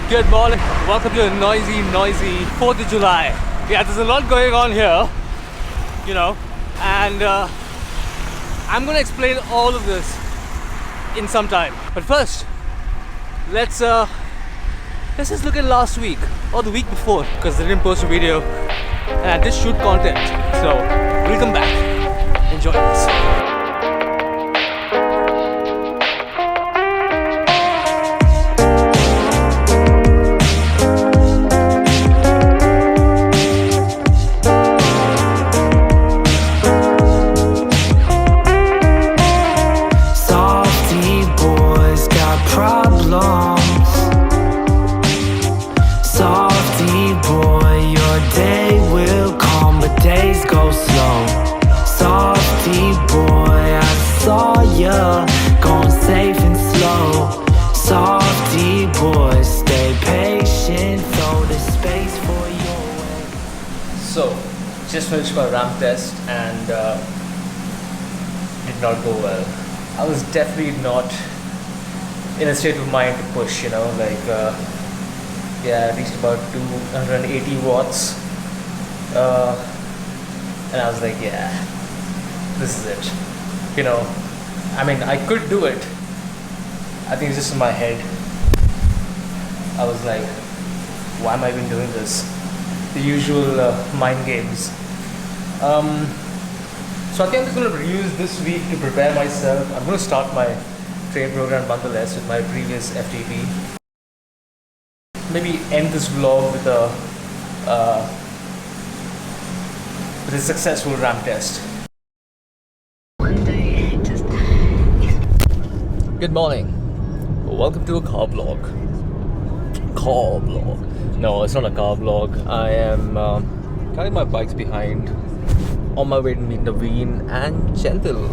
Good morning. Welcome to a noisy 4th of July. Yeah, there's a lot going on here, and I'm gonna explain all of this in some time. But first, let's just look at last week or the week before, because they didn't post a video and I did shoot content. So we'll come back. Enjoy this. So, just finished my ramp test and did not go well. I was definitely not in a state of mind to push, I reached about 280 watts. And I was like, yeah, this is it. I could do it. I think it's just in my head. I was like, why am I even doing this? The usual mind games. So I think I'm just going to use this week to prepare myself. I'm going to start my train program nonetheless with my previous FTP. Maybe end this vlog with a successful ramp test. Good morning. Welcome to a car vlog. No, it's not a car vlog. I am carrying my bikes behind on my way to meet Naveen and Gentle.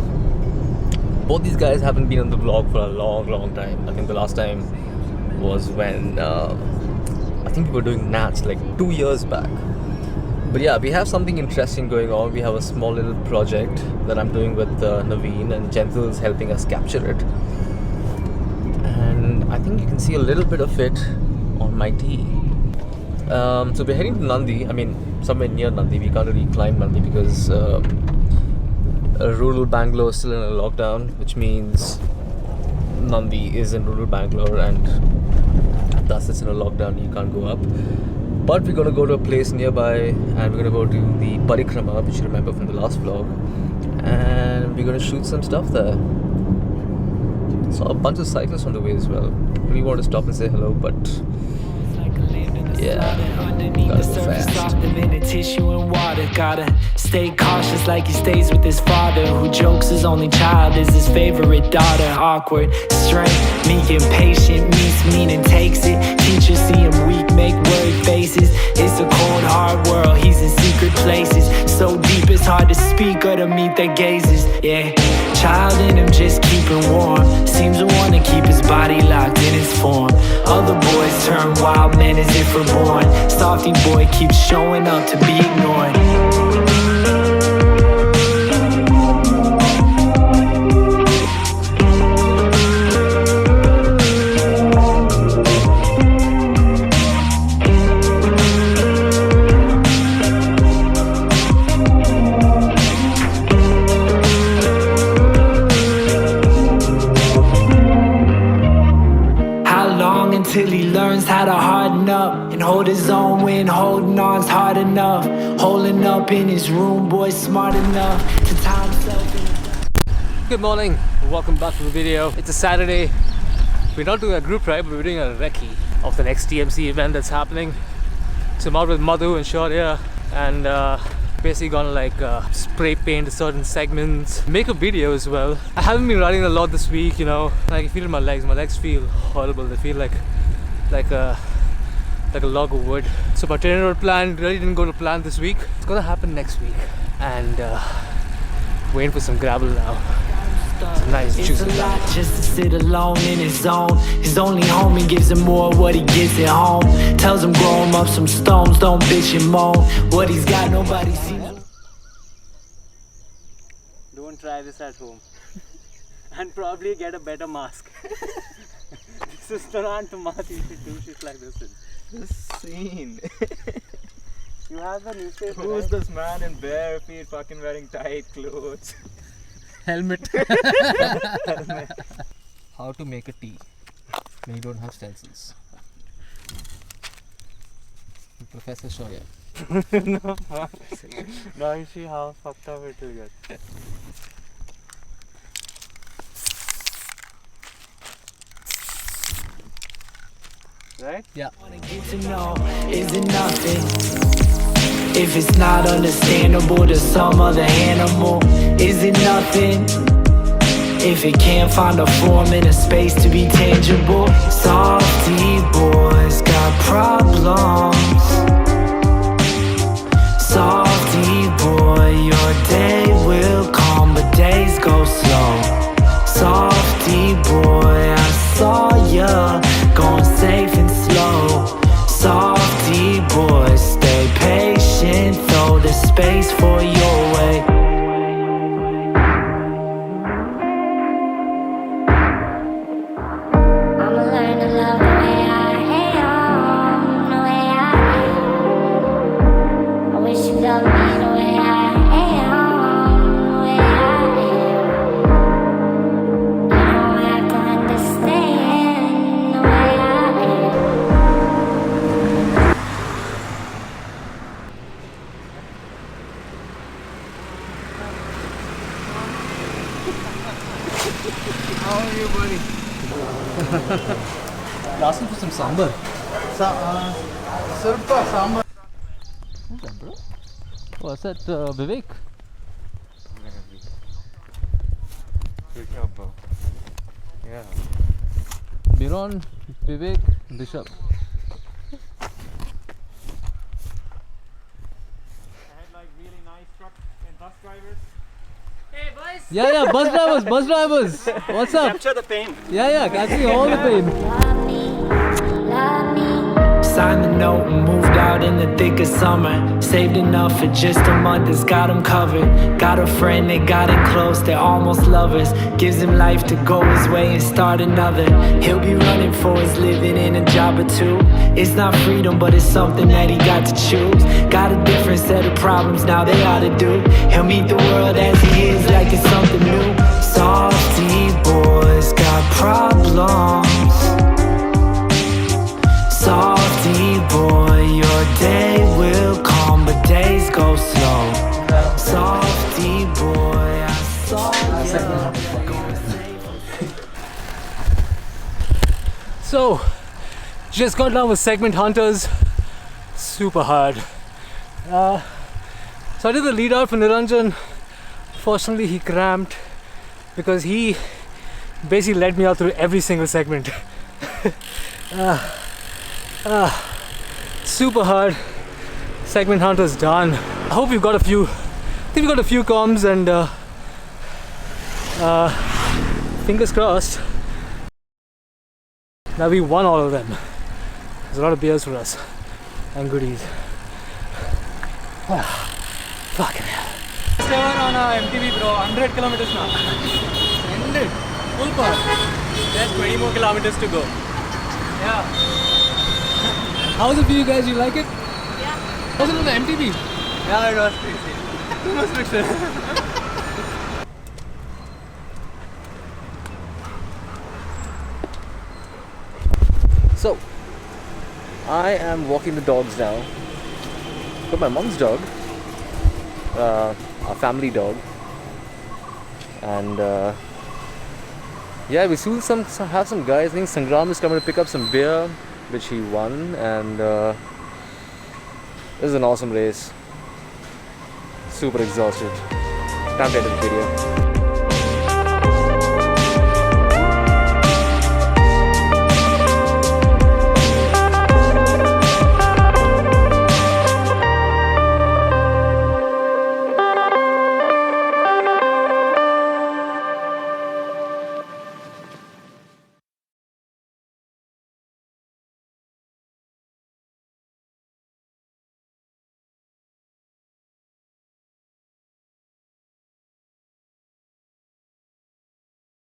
Both these guys haven't been on the vlog for a long time. I think the last time was when I think we were doing Nats like 2 years back. But yeah, we have something interesting going on. We have a small little project that I'm doing with Naveen, and Gentle is helping us capture it. And I think you can see a little bit of it on my tee. So we're heading to Nandi. Somewhere near Nandi. We can't really climb Nandi because rural Bangalore is still in a lockdown, which means Nandi is in rural Bangalore and thus it's in a lockdown. You can't go up. But we're going to go to a place nearby and we're going to go to the Parikrama, which you remember from the last vlog, and we're going to shoot some stuff there. Saw a bunch of cyclists on the way as well. Really wanted to stop and say hello, but yeah, gotta go fast. Tissue and water, gotta stay cautious like he stays with his father, who jokes his only child is his favorite daughter. Awkward, strength, meek, impatient, meets meaning, takes it. Teachers see him weak, make worried faces. It's a cold, hard world, he's in secret places, so deep it's hard to speak or to meet their gazes. Yeah, child in him just keeping warm, seems to want to keep his body locked in its form. Other boys turn wild men as if reborn. Softy boy keeps showing up to be ignored. Till he learns how to harden up and hold his own when holding on's hard enough. Holding up in his room, boy smart enough to tie himself in. Good morning, welcome back to the video. It's a Saturday. We're not doing a group ride, but we're doing a recce of the next TMC event that's happening. So I'm out with Madhu and Shaurya, and basically gonna spray paint certain segments, make a video as well. I haven't been riding a lot this week, I feel my legs feel horrible. They feel like a log of wood. So my trainer road plan really didn't go to plan this week. It's gonna happen next week, and waiting for some gravel now. It's a nice juicy. It's a lot just to sit alone in his zone. His only homie gives him more what he gets at home. Tells him grow him up some stones, don't bitch and moan. What he's got nobody sees. Don't try this at home. And probably get a better mask. Sustanan to Mat, you should do shit like this. This scene. You have the newspaper. Who's this man in bare feet fucking wearing tight clothes? Helmet. How to make a tea when you don't have stencils. Professor Shoya. No, fuck. Now you see how fucked up it will get. Right? Yeah. Wanna get to know, is it nothing? If it's not understandable to some other animal, is it nothing? If it can't find a form in a space to be tangible, softy boys got problems. Softy boy, your day will come, but days go slow. Softy boy, I saw ya going safe and slow. Softy boy, stay patient, throw the space for your way. I'ma learn to love the way I am, the way I am. I wish you loved me the way I am, the way I am. You don't have to understand the way I am. How are you, buddy? Asking for some sambar. Surpa sambar. Who's that, bro? Oh, is that Vivek? Good job, bro. Yeah. Biron, Vivek, Bishop. I had like really nice truck and bus drivers. Yeah, bus drivers. What's up? Capture the pain. Yeah, catching all the pain. Love me, love me. Signed the note and moved out in the thick of summer. Saved enough for just a month, it's got him covered. Got a friend, they got him close, they're almost lovers. Gives him life to go his way and start another. He'll be running for his living in a job or two. It's not freedom, but it's something that he got to choose. Got a different set of problems now they ought to do. He'll meet the world as he is like it's something new. Softy boys got problems. Softy boy, your day will come, but days go slow. Softy boy, I saw you. So, just got done with segment hunters. Super hard. So I did the lead out for Niranjan. Fortunately, he cramped because he basically led me out through every single segment. Super hard. Segment hunters done. I hope we've got a few. I think we've got a few comms and fingers crossed that we won all of them. There's a lot of beers for us and goodies. Fucking hell. On MTV, bro. 100 kilometers now. Ended. Full power. There's 20 more kilometers to go. Yeah. How's it for you guys? You like it? Yeah. How's it on the MTV? Yeah, it was crazy. Too much friction. So, I am walking the dogs now. Got my mom's dog, our family dog, and yeah, we soon have some guys. I think Sangram is coming to pick up some beer, which he won, and this is an awesome race. Super exhausted. Time to end the video.